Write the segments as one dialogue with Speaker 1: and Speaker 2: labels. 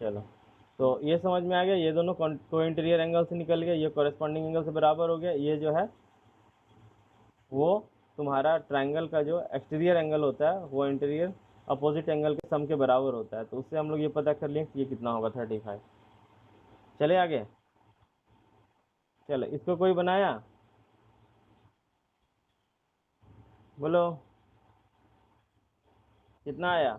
Speaker 1: चलो, तो ये समझ में आ गया, ये दोनों को इंटीरियर एंगल से निकल गए, ये कॉरेस्पॉन्डिंग एंगल से बराबर हो गया। ये जो है वो तुम्हारा ट्रायंगल का जो एक्सटीरियर एंगल होता है वो इंटीरियर अपोजिट एंगल के सम के बराबर होता है। तो उससे हम लोग ये पता कर लिए कि ये कितना होगा, 35। चले आगे। चलो, इसको कोई बनाया, बोलो कितना आया।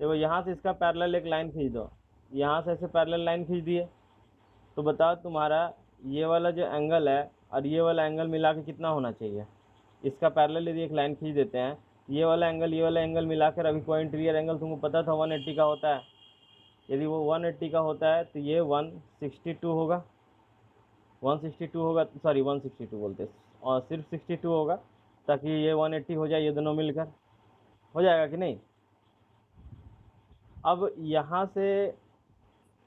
Speaker 1: देखो यहाँ से इसका पैरेलल एक लाइन खींच दो, यहाँ से ऐसे पैरेलल लाइन खींच दिए, तो बताओ तुम्हारा ये वाला जो एंगल है और ये वाला एंगल मिला के कितना होना चाहिए। इसका पैरेलल यदि एक लाइन खींच देते हैं, ये वाला एंगल मिलाकर, अभी कोई इंटीरियर एंगल तुमको पता था 180 का होता है, यदि वो 180 का होता है तो ये 162 होगा, 162 होगा, सॉरी 162 बोलते हैं, और सिर्फ 62 होगा, ताकि ये 180 हो जाए, ये दोनों मिलकर हो जाएगा कि नहीं। अब यहाँ से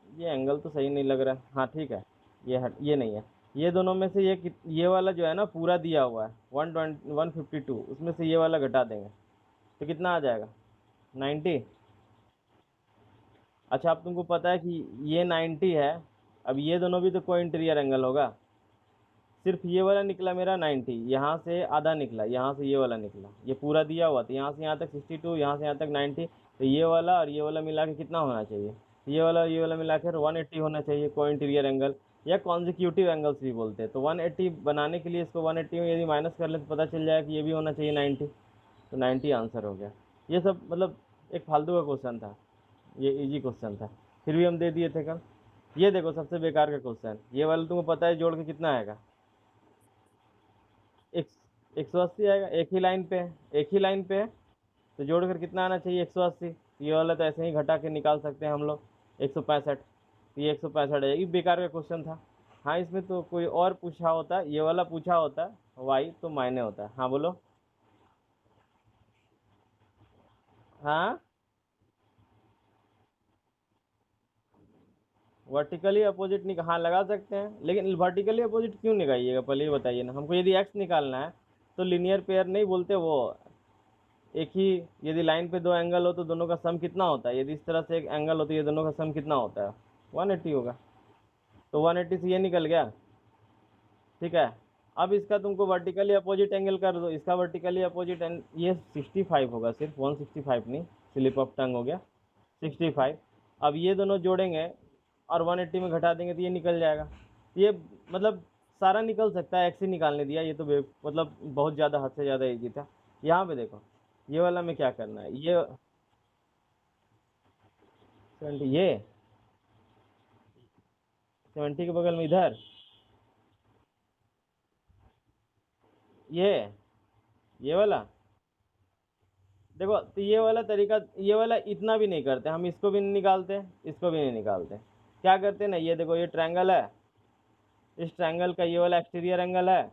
Speaker 1: ये एंगल तो सही नहीं लग रहा है, हाँ ठीक है, ये नहीं है, ये दोनों में से ये वाला जो है ना पूरा दिया हुआ है 152, उसमें से ये वाला घटा देंगे तो कितना आ जाएगा, 90। अच्छा, अब तुमको पता है कि ये 90 है, अब ये दोनों भी तो कोई इंटीरियर एंगल होगा, सिर्फ ये वाला निकला मेरा 90, यहाँ से आधा निकला, यहाँ से ये वाला निकला, ये पूरा दिया हुआ, तो यहाँ से यहाँ तक 62, यहाँ से यहाँ तक 90, तो ये वाला और ये वाला मिला के कितना होना चाहिए, ये वाला मिलाकर 180 होना चाहिए, को इंटीरियर एंगल या कॉन्जिक्यूटिव एंगल्स भी बोलते हैं। तो 180 बनाने के लिए इसको 180 में यदि माइनस कर ले तो पता चल जाएगा कि ये भी होना चाहिए 90, तो 90 आंसर हो गया। ये सब मतलब एक फालतू का क्वेश्चन था, ये इजी क्वेश्चन था, फिर भी हम दे दिए थे कल। ये देखो सबसे बेकार का क्वेश्चन, ये वाला तुमको पता है जोड़ के कितना आएगा, एक 180 आएगा, एक ही लाइन पे है, एक ही लाइन पे है, तो जोड़कर कितना आना चाहिए, 180। ये वाला तो ऐसे ही घटा के निकाल सकते हैं हम लोग, 165, तो ये 165 है, ये बेकार का क्वेश्चन था। हाँ, इसमें तो कोई और पूछा होता, ये वाला पूछा होता वाई तो मायने होता है। हाँ बोलो। हाँ, वर्टिकली अपोजिट हाँ लगा सकते हैं, लेकिन वर्टिकली अपोजिट क्यों निकालिएगा, पहले ये बताइए ना हमको। यदि एक्स निकालना है तो लीनियर पेयर नहीं बोलते वो, एक ही, यदि लाइन पे दो एंगल हो तो दोनों का सम कितना होता है, यदि इस तरह से एक एंगल हो तो ये दोनों का सम कितना होता है, 180 होगा, तो 180 से ये निकल गया। ठीक है, अब इसका तुमको वर्टिकली अपोजिट एंगल कर दो, इसका वर्टिकली अपोजिट ये 65 होगा, सिर्फ 165 नहीं, स्लिप ऑफ टंग हो गया 65। अब ये दोनों जोड़ेंगे और 180 में घटा देंगे तो ये निकल जाएगा। तो ये मतलब सारा निकल सकता है, एक्स ही निकालने दिया, ये तो मतलब बहुत ज़्यादा, हद से ज़्यादा ईजी था। यहाँ पे देखो, ये वाला में क्या करना है, ये 70, ये 70 के बगल में इधर, ये वाला, देखो तो ये वाला तरीका, ये वाला इतना भी नहीं करते हम, इसको भी नहीं निकालते, इसको भी नहीं निकालते, क्या करते हैं ना, ये देखो ये ट्रायंगल है, इस ट्रायंगल का ये वाला एक्सटीरियर एंगल है,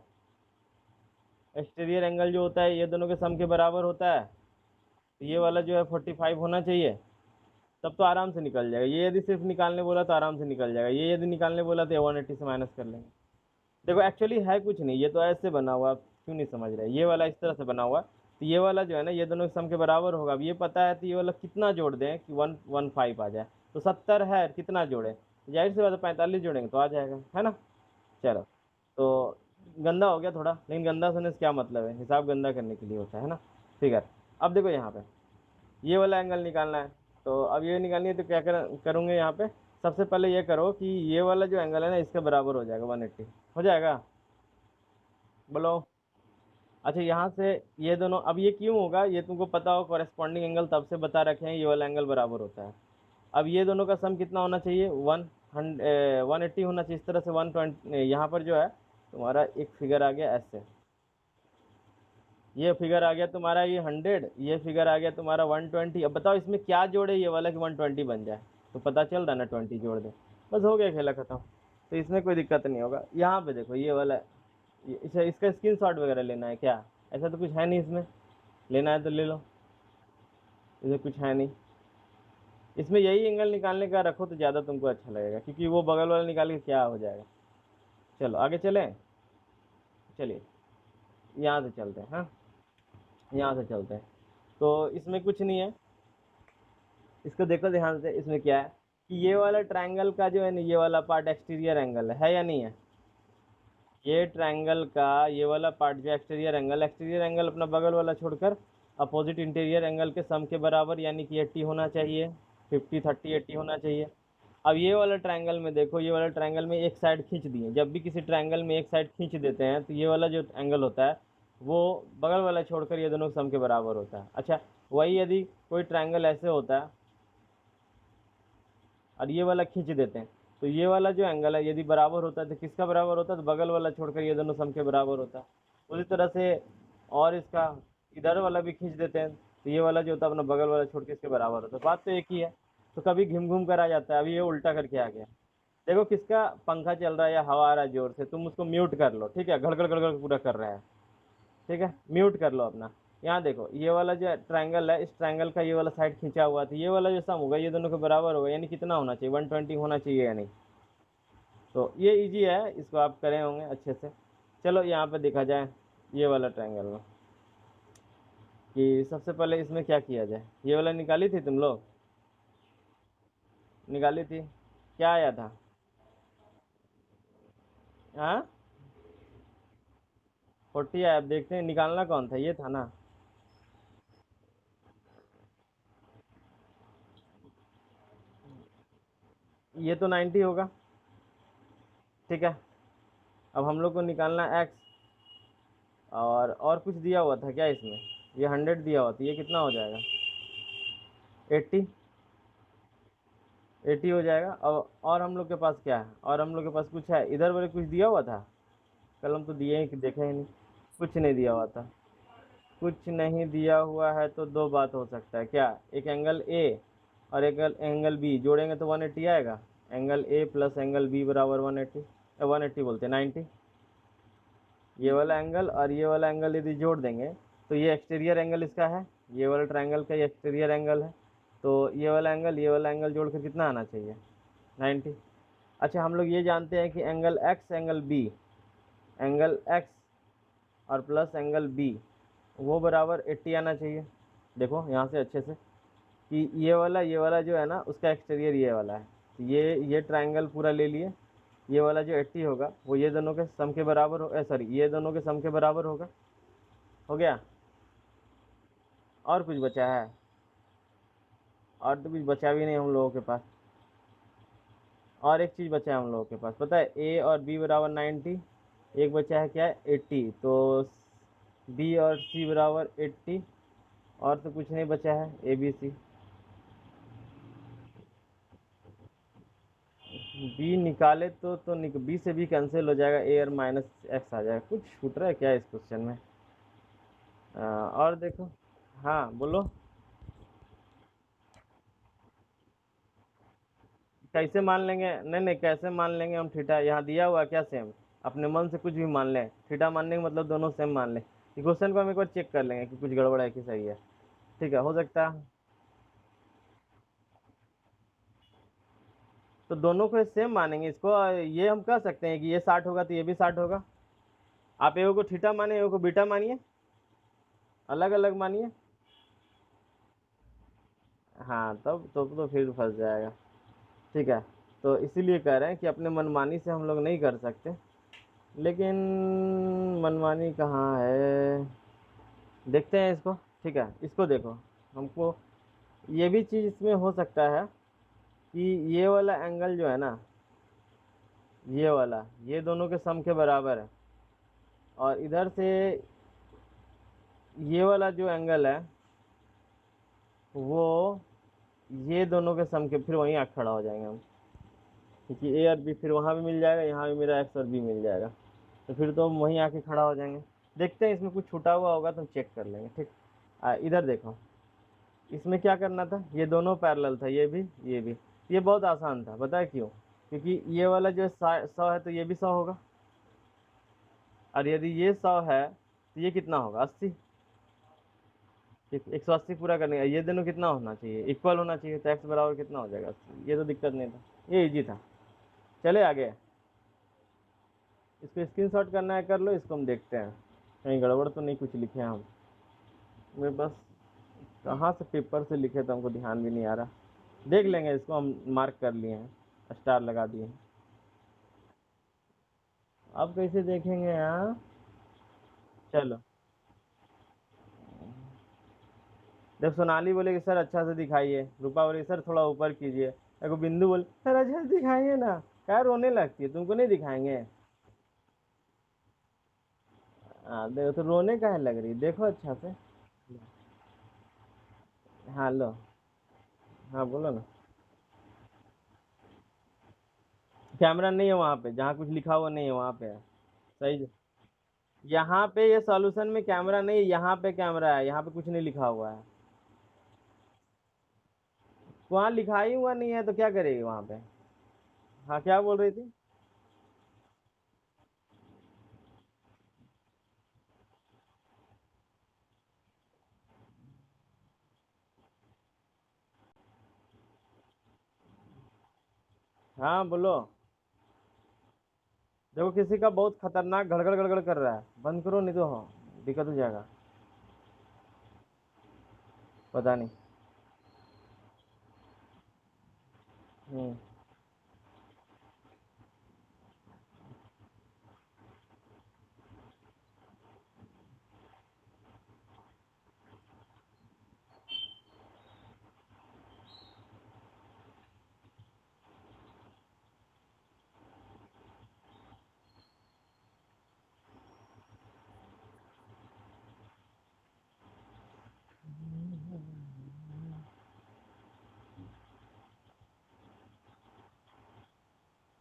Speaker 1: एक्सटीरियर एंगल जो होता है ये दोनों के सम के बराबर होता है, तो ये वाला जो है 45 होना चाहिए, तब तो आराम से निकल जाएगा। ये यदि सिर्फ निकालने बोला तो आराम से निकल जाएगा, ये यदि निकालने बोला तो 180 से माइनस कर लेंगे। देखो एक्चुअली है कुछ नहीं, ये तो ऐसे बना हुआ, आप क्यों नहीं समझ रहे, ये वाला इस तरह से बना हुआ, तो ये वाला जो है ना ये दोनों के सम के बराबर होगा। अब ये पता है तो ये वाला कितना जोड़ दें कि 115 आ जाए, तो 70 है, कितना जोड़े, जाहिर सी बात है 45 जोड़ेंगे तो आ जाएगा, है ना। चलो, तो गंदा हो गया थोड़ा, लेकिन गंदा होने से क्या मतलब है, हिसाब गंदा करने के लिए होता है ना। ठीक है, अब देखो यहाँ पे ये वाला एंगल निकालना है, तो अब ये निकालनी है तो क्या करूँगे यहाँ पे, सबसे पहले ये करो कि ये वाला जो एंगल है ना इसके बराबर हो जाएगा, 180 हो जाएगा, बोलो। अच्छा, यहाँ से ये दोनों, अब ये क्यों होगा ये तुमको पता हो, कॉरेस्पॉन्डिंग एंगल तब से बता रखे हैं, ये वाला एंगल बराबर होता है। अब ये दोनों का सम कितना होना चाहिए, 180 होना चाहिए, इस तरह से 120, यहाँ पर जो है तुम्हारा एक फिगर आ गया ऐसे, ये फिगर आ गया तुम्हारा ये 100, ये फिगर आ गया तुम्हारा 120। अब बताओ इसमें क्या जोड़े ये वाला कि 120 बन जाए, तो पता चल रहा है ना, 20 जोड़ दे, बस हो गया खेला खत्म। तो इसमें कोई दिक्कत नहीं होगा। यहाँ पे देखो ये वाला, इसका स्क्रीनशॉट वगैरह लेना है क्या, ऐसा तो कुछ है नहीं इसमें, लेना है तो ले लो, इसमें कुछ है नहीं, इसमें यही एंगल निकालने का रखो तो ज़्यादा तुमको अच्छा लगेगा, क्योंकि वो बगल वाला निकाल के क्या हो जाएगा। चलो आगे चलें, चलिए यहाँ से चलते हैं, हाँ यहाँ से चलते हैं। तो इसमें कुछ नहीं है, इसको देखो ध्यान से, इसमें क्या है, कि ये वाला ट्रायंगल का जो है ना, ये वाला पार्ट एक्सटीरियर एंगल है या नहीं है? ये ट्रायंगल का ये वाला पार्ट जो एक्सटीरियर एंगल अपना बगल वाला छोड़कर अपोजिट इंटीरियर एंगल के सम के बराबर, यानी कि 80 होना चाहिए, 50 30 80 होना चाहिए। अब ये वाला ट्रायंगल में देखो, ये वाला ट्रायंगल में एक साइड खींच दिए। जब भी किसी ट्रायंगल में एक साइड खींच देते हैं तो ये वाला जो एंगल होता है वो बगल वाला छोड़कर ये दोनों सम के बराबर होता है। अच्छा, वही यदि कोई ट्रायंगल ऐसे होता है और ये वाला खींच देते हैं, तो ये वाला जो एंगल है यदि बराबर होता है तो किसका बराबर होता है? तो बगल वाला छोड़कर ये दोनों सम के बराबर होता है। उसी तरह से और इसका इधर वाला भी खींच देते हैं तो ये वाला जो होता है अपना बगल वाला छोड़ के इसके बराबर होता है। बात तो एक ही है। तो कभी घूम घूम कर आ जाता है। अभी ये उल्टा करके आ गया। देखो किसका पंखा चल रहा है या हवा आ रहा है जोर से, तुम उसको म्यूट कर लो, ठीक है? गड़गड़ गड़गड़ पूरा कर रहा है, ठीक है? म्यूट कर लो अपना। यहाँ देखो ये वाला जो ट्रायंगल है, इस ट्रायंगल का ये वाला साइड खींचा हुआ था, ये वाला जो सम होगा ये दोनों के बराबर होगा, यानी कितना होना चाहिए? 120 होना चाहिए या नहीं? तो ये इजी है, इसको आप करे होंगे अच्छे से। चलो यहाँ पे देखा जाए ये वाला ट्रायंगल में कि सबसे पहले इसमें क्या किया जाए। ये वाला निकाली थी तुम लोग? निकाली थी? क्या आया था? हाँ, 40 आया। अब देखते हैं निकालना कौन था, ये था ना? ये तो 90 होगा, ठीक है? अब हम लोग को निकालना एक्स। और कुछ दिया हुआ था क्या इसमें? ये 100 दिया हुआ था, ये कितना हो जाएगा? 80। 80 हो जाएगा। और हम लोग के पास क्या है? और हम लोग के पास कुछ है इधर वाले? कुछ दिया हुआ था? कल हम तो दिए ही कि देखे ही नहीं। कुछ नहीं दिया हुआ था। कुछ नहीं दिया हुआ है तो दो बात हो सकता है क्या? एक एंगल ए और एक एंगल बी जोड़ेंगे तो 180 आएगा। Angle A plus angle B बराबर 180, 180 बोलते हैं 90। ये वाला एंगल और ये वाला एंगल यदि जोड़ देंगे तो ये एक्सटीरियर एंगल इसका है, ये वाला ट्रायंगल का ये एक्सटीरियर एंगल है। तो ये वाला एंगल जोड़ कर कितना आना चाहिए? 90। अच्छा, हम लोग ये जानते हैं कि angle X angle B, angle X और प्लस एंगल बी वो बराबर 80 आना चाहिए। देखो यहाँ से अच्छे से कि ये वाला जो है ना उसका एक्सटीरियर ये वाला है। तो ये ट्रायंगल पूरा ले लिए। ये वाला जो 80 होगा वो ये दोनों के सम के बराबर हो, सॉरी ये दोनों के सम के बराबर होगा। हो गया? और कुछ बचा है? और तो कुछ बचा भी नहीं हम लोगों के पास। और एक चीज़ बचा है हम लोगों के पास, पता है? ए और बी बराबर 90। एक बचा है क्या है? 80। तो बी और सी बराबर 80। और तो कुछ नहीं बचा है, ए बी सी। बी निकाले तो बी से बी कैंसिल हो जाएगा, ए और माइनस एक्स आ जाएगा। कुछ छूट रहा है क्या इस क्वेश्चन में? और देखो। हाँ बोलो। कैसे मान लेंगे? नहीं नहीं, कैसे मान लेंगे हम थीटा? यहाँ दिया हुआ क्या सेम? अपने मन से कुछ भी मान लें। थीटा मानने का मतलब दोनों सेम मान लें। ये क्वेश्चन को हम एक बार चेक कर लेंगे कि कुछ गड़बड़ है कि सही है। ठीक है, हो सकता है। तो दोनों को सेम मानेंगे इसको। ये हम कह सकते हैं कि ये 60 होगा तो ये भी 60 होगा। आप एगो को थीटा माने, एगो को बीटा मानिए, अलग अलग मानिए। हाँ, तब तो फिर फंस जाएगा। ठीक है। तो इसीलिए कह रहे हैं कि अपने मनमानी से हम लोग नहीं कर सकते। लेकिन मनमानी कहाँ है? देखते हैं इसको। ठीक है, इसको देखो। हमको ये भी चीज़ इसमें हो सकता है कि ये वाला एंगल जो है ना, ये वाला ये दोनों के सम के बराबर है। और इधर से ये वाला जो एंगल है वो ये दोनों के सम के, फिर वहीं आके खड़ा हो जाएंगे हम। क्योंकि ए और बी फिर वहाँ भी मिल जाएगा, यहाँ भी मेरा एक्स और बी मिल जाएगा। तो फिर तो हम वहीं आके खड़ा हो जाएंगे। देखते हैं इसमें कुछ छूटा हुआ होगा तो हम चेक कर लेंगे। ठीक। इधर देखो। इसमें क्या करना था? ये दोनों पैरेलल था, ये भी ये भी। ये बहुत आसान था, पता है क्यों? क्योंकि ये वाला जो 100 है तो ये भी 100 होगा। और यदि ये 100 है तो ये कितना होगा? 80। 180 पूरा करने का ये दोनों कितना होना चाहिए? इक्वल होना चाहिए। तो एक्स बराबर कितना हो जाएगा? 80। ये तो दिक्कत नहीं था, ये इजी था। चले आगे। इसको स्क्रीनशॉट करना है कर लो, इसको हम देखते हैं कहीं गड़बड़ तो नहीं कुछ लिखे हैं हम। मेरे पास कहाँ से पेपर से लिखे तो हमको ध्यान भी नहीं आ रहा। देख लेंगे, इसको हम मार्क कर लिए हैं, स्टार लगा दिए हैं। अब कैसे देखेंगे यहाँ? चलो, जब सोनाली बोले कि सर अच्छा से दिखाइए, रूपा बोले सर थोड़ा ऊपर कीजिए, देखो बिंदु बोले सर अच्छा से दिखाइए ना, क्या रोने लगती है, तुमको नहीं दिखाएंगे? हाँ देखो, तो रोने काहे लग रही, देखो अच्छा से। हाँ लो। हाँ बोलो ना। कैमरा नहीं है वहाँ पे, जहाँ कुछ लिखा हुआ नहीं है वहाँ पे है। सही। यहाँ पे ये सॉल्यूशन में कैमरा नहीं है, यहाँ पे कैमरा है, यहाँ पे कुछ नहीं लिखा हुआ है। वहाँ लिखा ही हुआ नहीं है तो क्या करेगी वहाँ पे? हाँ क्या बोल रही थी? हाँ बोलो। देखो किसी का बहुत खतरनाक गड़गड़ गड़गड़ कर रहा है, बंद करो नहीं तो हो दिक्कत हो जाएगा। पता नहीं। हम्म।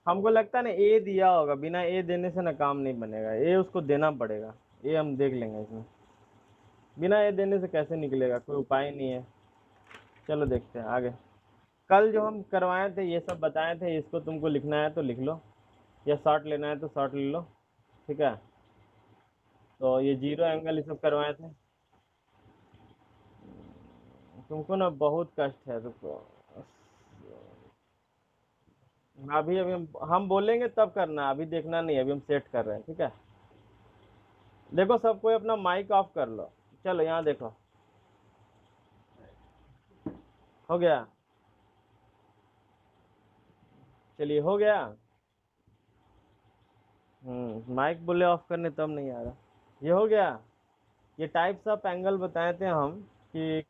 Speaker 1: हमको लगता है ना ए दिया होगा, बिना ए देने से ना काम नहीं बनेगा, ए उसको देना पड़ेगा। ये हम देख लेंगे इसमें, बिना ए देने से कैसे निकलेगा, कोई उपाय नहीं है। चलो देखते हैं आगे। कल जो हम करवाए थे ये सब बताए थे, इसको तुमको लिखना है तो लिख लो, या शॉर्ट लेना है तो शॉर्ट ले लो। ठीक है। तो ये जीरो एंगल ये सब करवाए थे। तुमको ना बहुत कष्ट है, रुको। अभी अभी हम बोलेंगे तब करना, अभी देखना नहीं, अभी हम सेट कर रहे हैं, ठीक है। देखो सब कोई अपना माइक ऑफ कर लो। चलो यहाँ देखो, हो गया। चलिए हो गया। माइक बोले ऑफ करने तब नहीं आ रहा। ये हो गया। ये टाइप्स ऑफ एंगल बताए थे हम कि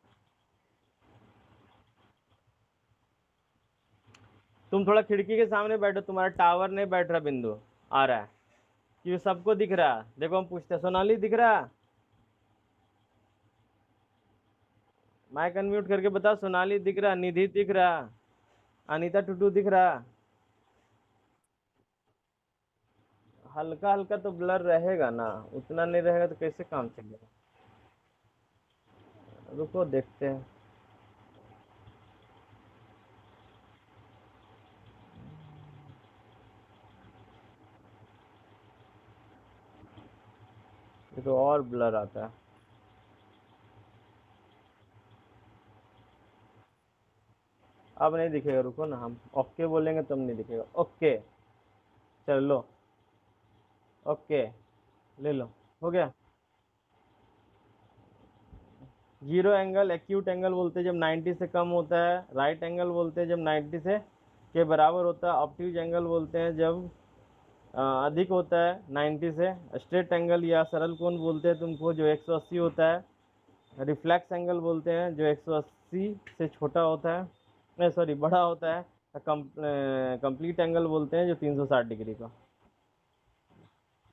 Speaker 1: तुम थोड़ा खिड़की के सामने बैठो, तुम्हारा टावर नहीं बैठ रहा, बिंदु आ रहा है कि सबको दिख रहा है। देखो हम पूछते हैं, सोनाली दिख रहा? माइक अनम्यूट करके बताओ, सोनाली दिख रहा, निधि दिख रहा, अनीता टुटू दिख रहा? हल्का हल्का तो ब्लर रहेगा ना, उतना नहीं रहेगा तो कैसे काम चलेगा? रुको देखते हैं। ये तो और ब्लर आता है। अब नहीं दिखेगा, रुको ना, हम ओके बोलेंगे तब नहीं दिखेगा। ओके। चलो। ओके। ले लो। हो गया। जीरो एंगल एक्यूट एंगल बोलते हैं जब 90 से कम होता है, राइट एंगल बोलते हैं जब 90 से के बराबर होता है, ऑब्ट्यूज एंगल बोलते हैं जब अधिक होता है 90 से, स्ट्रेट एंगल या सरल कोण बोलते हैं तुमको जो 180 होता है, रिफ्लेक्स एंगल बोलते हैं जो 180 से छोटा होता है, नहीं सॉरी बड़ा होता है, कंप्लीट एंगल बोलते हैं जो 360 डिग्री का।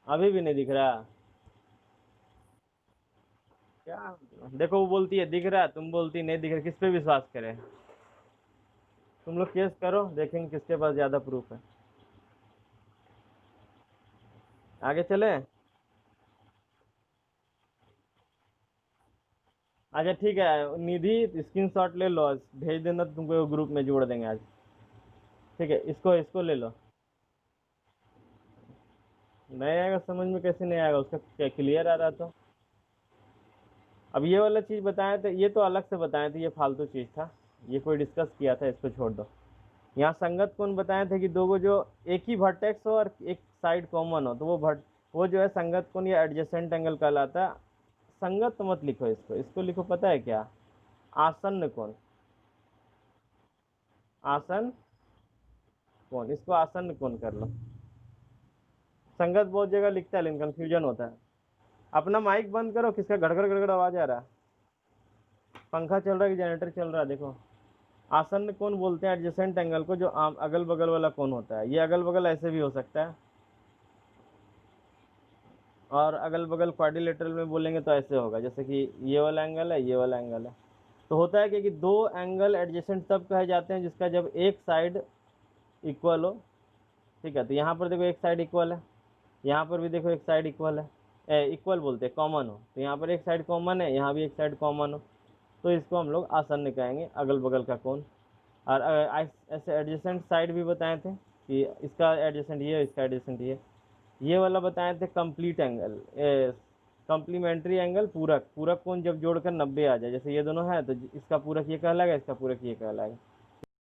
Speaker 1: अभी भी नहीं दिख रहा? क्या? देखो वो बोलती है दिख रहा, तुम बोलती नहीं दिख रहा, किस पे विश्वास करें? तुम लोग केस करो, देखेंगे किसके पास ज्यादा प्रूफ है। आगे चले। अच्छा ठीक है, निधि स्क्रीनशॉट ले लो, भेज देना तो तुमको ग्रुप में जोड़ देंगे आज। ठीक है, इसको इसको ले लो। नहीं आएगा समझ में, कैसे नहीं आएगा, उसका क्या क्लियर आ रहा तो। अब ये वाला चीज बताए थे, ये तो अलग से बताए थे, ये फालतू चीज था, ये कोई डिस्कस किया था, इसको छोड़ दो। यहाँ संगत कोण बताए थे कि दो गो जो एक ही वर्टेक्स हो और एक साइड कॉमन हो तो वो जो है संगत कोण या एडजेसेंट एंगल कहलाता है। संगत मत लिखो, इसको इसको लिखो, पता है क्या? आसन्न कोण। आसन कोण, इसको आसन कोण कर लो। संगत बहुत जगह लिखता है लेकिन कंफ्यूजन होता है। अपना माइक बंद करो, किसका गड़गड़ गड़गड़ आवाज आ रहा है? पंखा चल रहा है कि जनरेटर चल रहा है? देखो, आसन्न कोण बोलते हैं एडजेसेंट एंगल को जो अगल बगल वाला कोण होता है। ये अगल बगल ऐसे भी हो सकता है, और अगल बगल क्वाड्रिलेटरल में बोलेंगे तो ऐसे होगा, जैसे कि ये वाला एंगल है, ये वाला एंगल है। तो होता है कि दो एंगल एडजेसेंट तब कहे जाते हैं जिसका जब एक साइड इक्वल हो। ठीक है, तो यहाँ पर देखो एक साइड इक्वल है, यहाँ पर भी देखो एक साइड इक्वल है, इक्वल बोलते हैं कॉमन हो, तो यहाँ पर एक साइड कॉमन है, यहाँ भी एक साइड कॉमन हो, तो इसको हम लोग आसन्न कहेंगे, अगल बगल का कोण। और ऐसे एडजेसेंट साइड भी बताए थे कि इसका एडजेसेंट ये, इसका एडजेसेंट ये वाला बताए थे कंप्लीट एंगल, कम्प्लीमेंट्री एंगल, पूरक। पूरक कोण जब जोड़कर 90 आ जाए, जैसे ये दोनों है तो इसका पूरक ये कहलाएगा, इसका पूरक ये कहलाएगा।